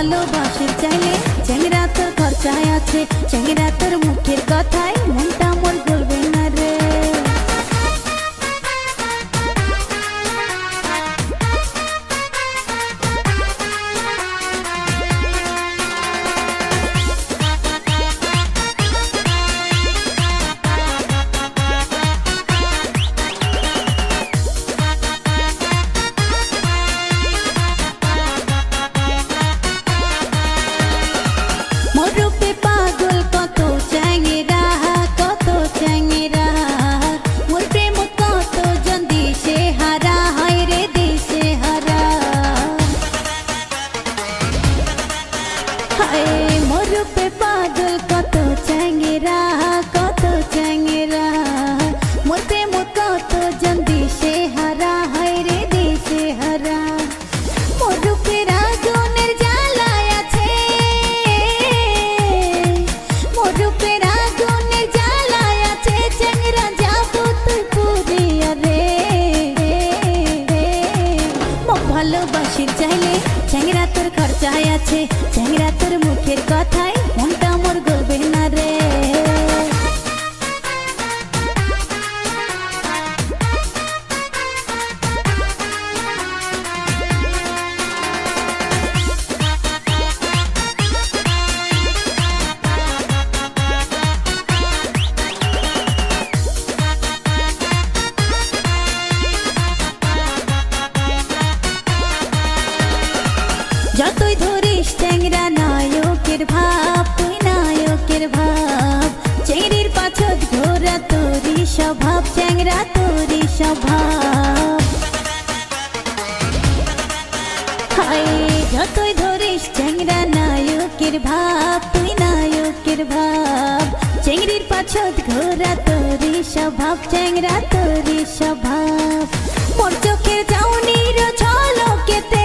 ভালোবাসির চাইলে চেংরা তোর খরচায় আছে, চেংরা তোর মুখের কথায় মনটা মোর গলবে না রে। ভালোবাসির চাইলে চেংরা তোর খরচায় আছে, চেংরা তোর মুখের কথায় মনটা মোর গলবে না রে। যতই ধরিস চেংরা নায়কের ভাব, তুই নায়কের ভাব, চেংড়ির পাছদ ঘোরা তোরই স্বভাব, চেংরা তোরই স্বভাব। হায় যতই ধরিস চেংরা নায়কের ভাব, তুই নায়কের ভাব, চেংড়ির পাছদ ঘোরা তোরই স্বভাব, চেংরা তোরই স্বভাব। মোর চোখের চাউনির ঝলকেতে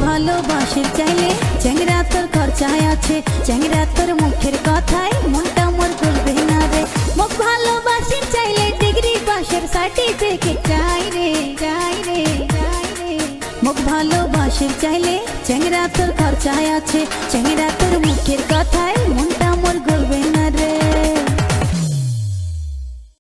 ভালোবাসির চাইলে চেংরা তোর খরচায় আছে, চেংরা তোর মুখের কথায় মনটা মোর গলবে না রে। মুখ ভালোবাসির চাইলে ডিগ্রি পাশের সার্টিফিকেট চাই রে, চাই রে, চাই রে। মুখ ভালোবাসির চাইলে চেংরা তোর খরচায় আছে, চেংরা তোর মুখের কথা